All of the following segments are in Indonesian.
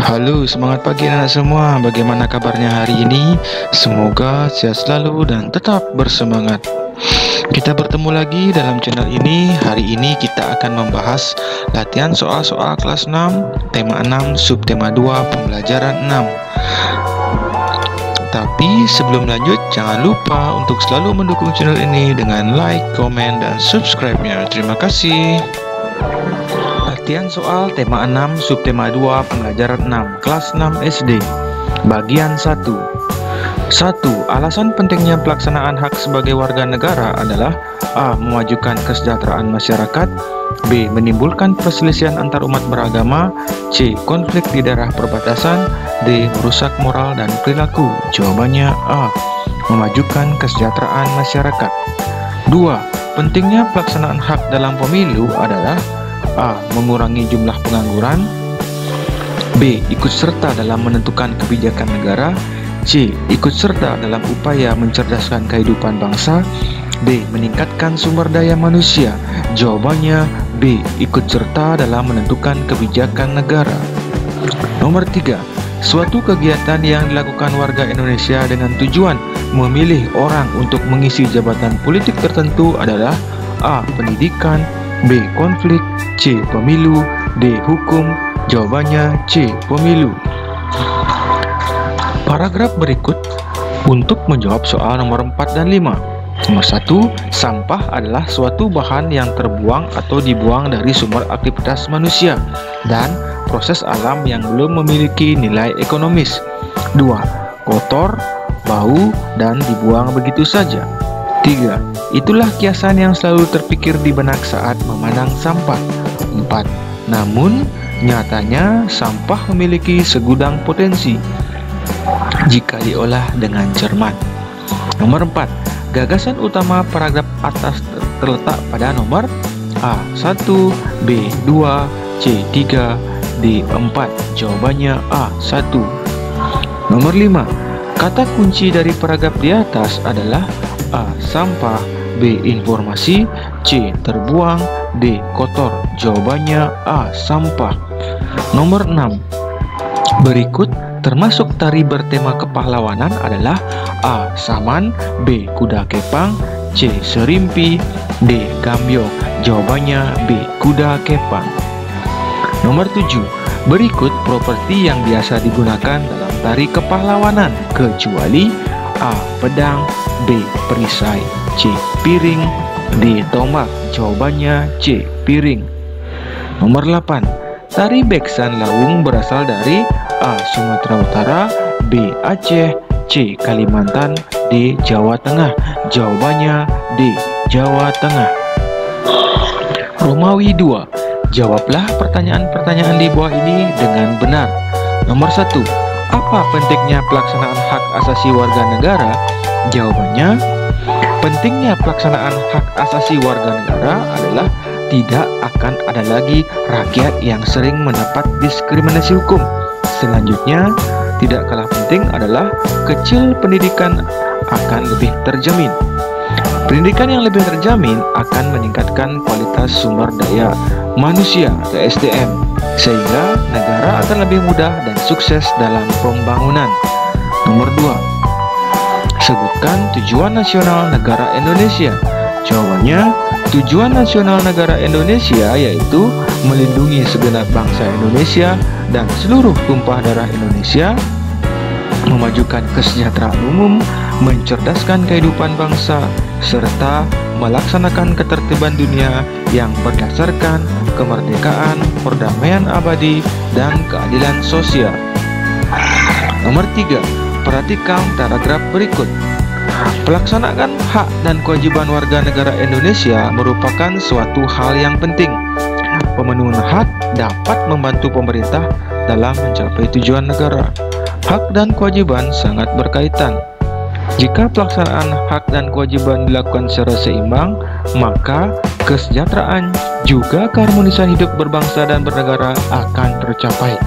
Halo, semangat pagi anak semua. Bagaimana kabarnya hari ini? Semoga sehat selalu dan tetap bersemangat. Kita bertemu lagi dalam channel ini. Hari ini kita akan membahas latihan soal-soal kelas 6, tema 6, subtema 2, pembelajaran 6. Tapi sebelum lanjut, jangan lupa untuk selalu mendukung channel ini dengan like, komen, dan subscribe-nya. Terima kasih. Latihan soal tema 6, subtema 2, pembelajaran 6, kelas 6 SD. Bagian 1. 1. Alasan pentingnya pelaksanaan hak sebagai warga negara adalah A. Memajukan kesejahteraan masyarakat, B. Menimbulkan perselisihan antar umat beragama, C. Konflik di daerah perbatasan, D. Merusak moral dan perilaku. Jawabannya A. Memajukan kesejahteraan masyarakat. 2. Pentingnya pelaksanaan hak dalam pemilu adalah A. Mengurangi jumlah pengangguran, B. Ikut serta dalam menentukan kebijakan negara, C. Ikut serta dalam upaya mencerdaskan kehidupan bangsa, D. Meningkatkan sumber daya manusia. Jawabannya B. Ikut serta dalam menentukan kebijakan negara. Nomor 3. Suatu kegiatan yang dilakukan warga Indonesia dengan tujuan memilih orang untuk mengisi jabatan politik tertentu adalah A. Pendidikan, B. Konflik, C. Pemilu, D. Hukum. Jawabannya C. Pemilu. Paragraf berikut untuk menjawab soal nomor 4 dan 5. Nomor 1. Sampah adalah suatu bahan yang terbuang atau dibuang dari sumber aktivitas manusia dan proses alam yang belum memiliki nilai ekonomis. 2. Kotor, bau, dan dibuang begitu saja. 3. Itulah kiasan yang selalu terpikir di benak saat memandang sampah. 4. Namun, nyatanya sampah memiliki segudang potensi jika diolah dengan cermat. Nomor 4. Gagasan utama paragraf atas terletak pada nomor A1, B2, C3, D4. Jawabannya A1. Nomor 5. Kata kunci dari paragraf di atas adalah A. Sampah, B. Informasi, C. Terbuang, D. Kotor. Jawabannya A. Sampah. Nomor 6. Berikut termasuk tari bertema kepahlawanan adalah A. Saman, B. Kuda kepang, C. Serimpi, D. Gambyong. Jawabannya B. Kuda kepang. Nomor 7. Berikut properti yang biasa digunakan dalam tari kepahlawanan kecuali A. Pedang, B. Perisai, C. Piring, D. Tombak. Jawabannya C. Piring. Nomor 8. Tari Beksan Lawung berasal dari A. Sumatera Utara, B. Aceh, C. Kalimantan, D. Jawa Tengah. Jawabannya D. Jawa Tengah. Romawi 2. Jawablah pertanyaan-pertanyaan di bawah ini dengan benar. Nomor 1. Apa pentingnya pelaksanaan hak asasi warga negara? Jawabannya, pentingnya pelaksanaan hak asasi warga negara adalah tidak akan ada lagi rakyat yang sering mendapat diskriminasi hukum. Selanjutnya, tidak kalah penting adalah kecil pendidikan akan lebih terjamin. Pendidikan yang lebih terjamin akan meningkatkan kualitas sumber daya manusia atau SDM, sehingga negara akan lebih mudah dan sukses dalam pembangunan. Nomor 2. Sebutkan tujuan nasional negara Indonesia. Jawabannya, tujuan nasional negara Indonesia yaitu melindungi segenap bangsa Indonesia dan seluruh tumpah darah Indonesia, memajukan kesejahteraan umum, mencerdaskan kehidupan bangsa, serta melaksanakan ketertiban dunia yang berdasarkan kemerdekaan, perdamaian abadi, dan keadilan sosial. Nomor 3. Perhatikan paragraf berikut. Pelaksanaan hak dan kewajiban warga negara Indonesia merupakan suatu hal yang penting. Pemenuhan hak dapat membantu pemerintah dalam mencapai tujuan negara. Hak dan kewajiban sangat berkaitan. Jika pelaksanaan hak dan kewajiban dilakukan secara seimbang, maka kesejahteraan juga keharmonisan hidup berbangsa dan bernegara akan tercapai.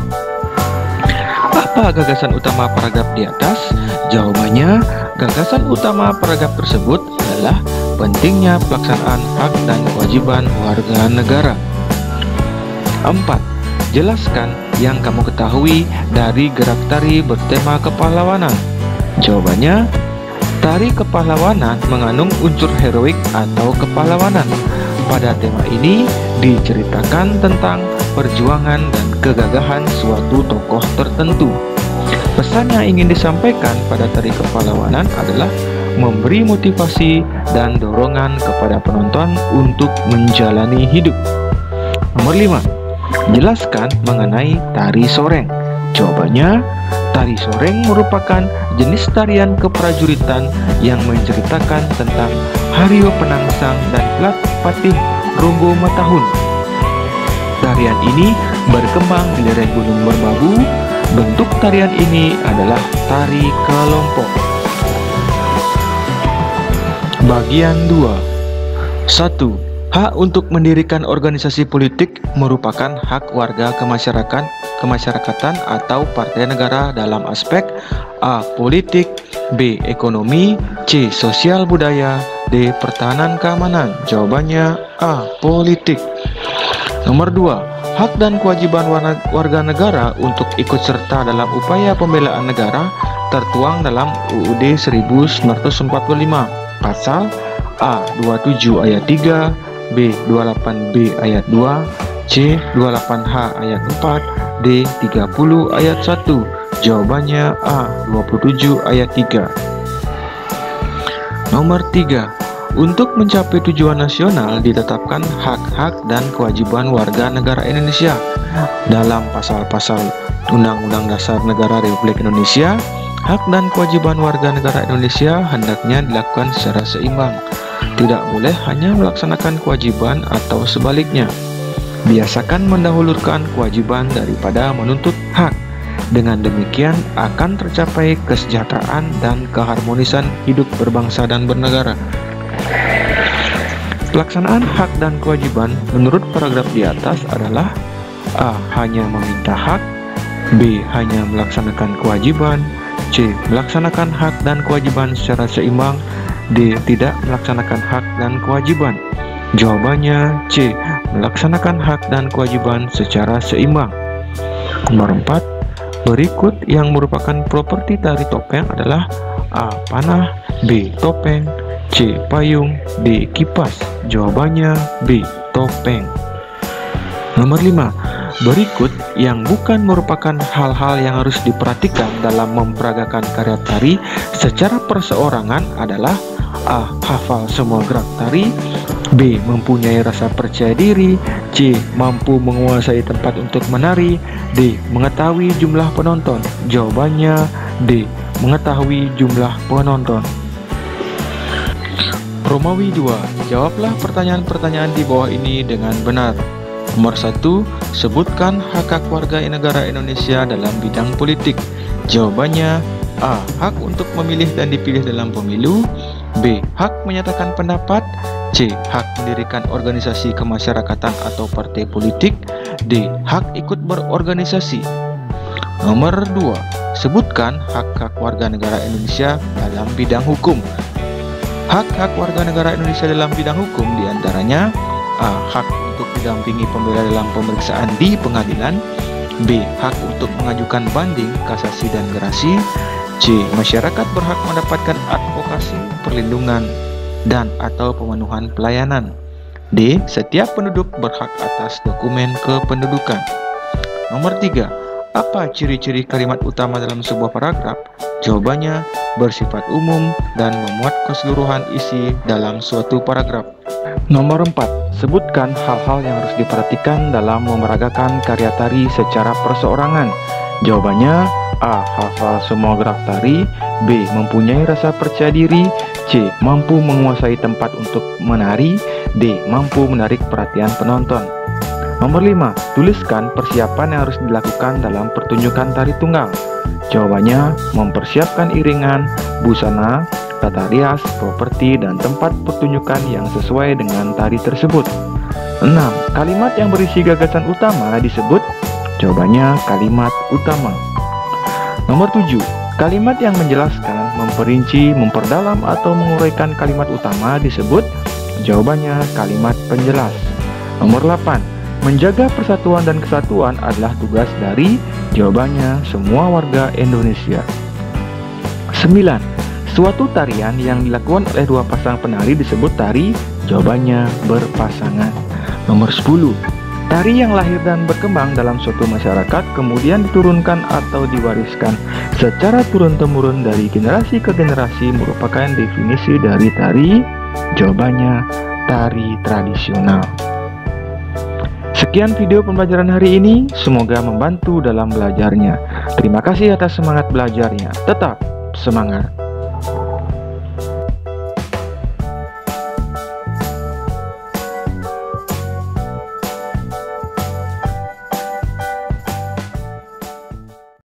Apa gagasan utama paragraf di atas? Jawabannya, gagasan utama paragraf tersebut adalah pentingnya pelaksanaan hak dan kewajiban warga negara. 4. Jelaskan yang kamu ketahui dari gerak tari bertema kepahlawanan. Jawabannya, tari kepahlawanan mengandung unsur heroik atau kepahlawanan. Pada tema ini diceritakan tentang perjuangan dan kegagahan suatu tokoh tertentu. Pesan yang ingin disampaikan pada tari kepahlawanan adalah memberi motivasi dan dorongan kepada penonton untuk menjalani hidup. Nomor 5. Jelaskan mengenai tari soreng. Jawabannya, tari soreng merupakan jenis tarian keprajuritan yang menceritakan tentang Hario Penangsang dan Patih Ronggo Matahun. Tarian ini berkembang di lereng Gunung Merbabu. Bentuk tarian ini adalah tari kelompok. Bagian 2. 1. Hak untuk mendirikan organisasi politik merupakan hak warga kemasyarakatan atau partai negara dalam aspek A. Politik, B. Ekonomi, C. Sosial budaya, D. Pertahanan keamanan. Jawabannya A. Politik. Nomor 2. Hak dan kewajiban warga negara untuk ikut serta dalam upaya pembelaan negara tertuang dalam UUD 1945 pasal A. 27 ayat 3, B. 28B ayat 2, C. 28H ayat 4, D. 30 ayat 1. Jawabannya A. 27 ayat 3. Nomor 3. Untuk mencapai tujuan nasional ditetapkan hak-hak dan kewajiban warga negara Indonesia. Dalam pasal-pasal Undang-Undang Dasar Negara Republik Indonesia, hak dan kewajiban warga negara Indonesia hendaknya dilakukan secara seimbang. Tidak boleh hanya melaksanakan kewajiban atau sebaliknya. Biasakan mendahulukan kewajiban daripada menuntut hak. Dengan demikian akan tercapai kesejahteraan dan keharmonisan hidup berbangsa dan bernegara. Pelaksanaan hak dan kewajiban menurut paragraf di atas adalah A. Hanya meminta hak, B. Hanya melaksanakan kewajiban, C. Melaksanakan hak dan kewajiban secara seimbang, D. Tidak melaksanakan hak dan kewajiban. Jawabannya C. Melaksanakan hak dan kewajiban secara seimbang. Nomor 4. Berikut yang merupakan properti tari topeng adalah A. Panah, B. Topeng, C. Payung, D. Kipas. Jawabannya B. Topeng. Nomor 5. Berikut yang bukan merupakan hal-hal yang harus diperhatikan dalam memperagakan karya tari secara perseorangan adalah A. Hafal semua gerak tari, B. Mempunyai rasa percaya diri, C. Mampu menguasai tempat untuk menari, D. Mengetahui jumlah penonton. Jawabannya D. Mengetahui jumlah penonton. Romawi 2. Jawablah pertanyaan-pertanyaan di bawah ini dengan benar. Nomor 1. Sebutkan hak-hak warga negara Indonesia dalam bidang politik. Jawabannya A. Hak untuk memilih dan dipilih dalam pemilu, B. Hak menyatakan pendapat, C. Hak mendirikan organisasi kemasyarakatan atau partai politik, D. Hak ikut berorganisasi. Nomor 2. Sebutkan hak-hak warga negara Indonesia dalam bidang hukum. Hak-hak warga negara Indonesia dalam bidang hukum diantaranya A. Hak untuk didampingi pembela dalam pemeriksaan di pengadilan, B. Hak untuk mengajukan banding, kasasi dan gerasi, C. Masyarakat berhak mendapatkan advokasi, perlindungan, dan atau pemenuhan pelayanan, D. Setiap penduduk berhak atas dokumen kependudukan. Nomor 3. Apa ciri-ciri kalimat utama dalam sebuah paragraf? Jawabannya bersifat umum dan memuat keseluruhan isi dalam suatu paragraf. Nomor 4. Sebutkan hal-hal yang harus diperhatikan dalam memeragakan karya tari secara perseorangan. Jawabannya A. Hafal semua gerak tari, B. Mempunyai rasa percaya diri, C. Mampu menguasai tempat untuk menari, D. Mampu menarik perhatian penonton. Nomor 5. Tuliskan persiapan yang harus dilakukan dalam pertunjukan tari tunggal. Jawabannya mempersiapkan iringan, busana, tata rias, properti, dan tempat pertunjukan yang sesuai dengan tari tersebut. 6. Kalimat yang berisi gagasan utama disebut. Jawabannya kalimat utama. Nomor 7. Kalimat yang menjelaskan, memperinci, memperdalam, atau menguraikan kalimat utama disebut. Jawabannya kalimat penjelas. Nomor 8. Menjaga persatuan dan kesatuan adalah tugas dari jawabannya semua warga Indonesia. 9. Suatu tarian yang dilakukan oleh dua pasang penari disebut tari, jawabannya berpasangan. Nomor 10. Tari yang lahir dan berkembang dalam suatu masyarakat kemudian diturunkan atau diwariskan secara turun-temurun dari generasi ke generasi merupakan definisi dari tari, jawabannya tari tradisional. Sekian video pembelajaran hari ini, semoga membantu dalam belajarnya. Terima kasih atas semangat belajarnya. Tetap semangat!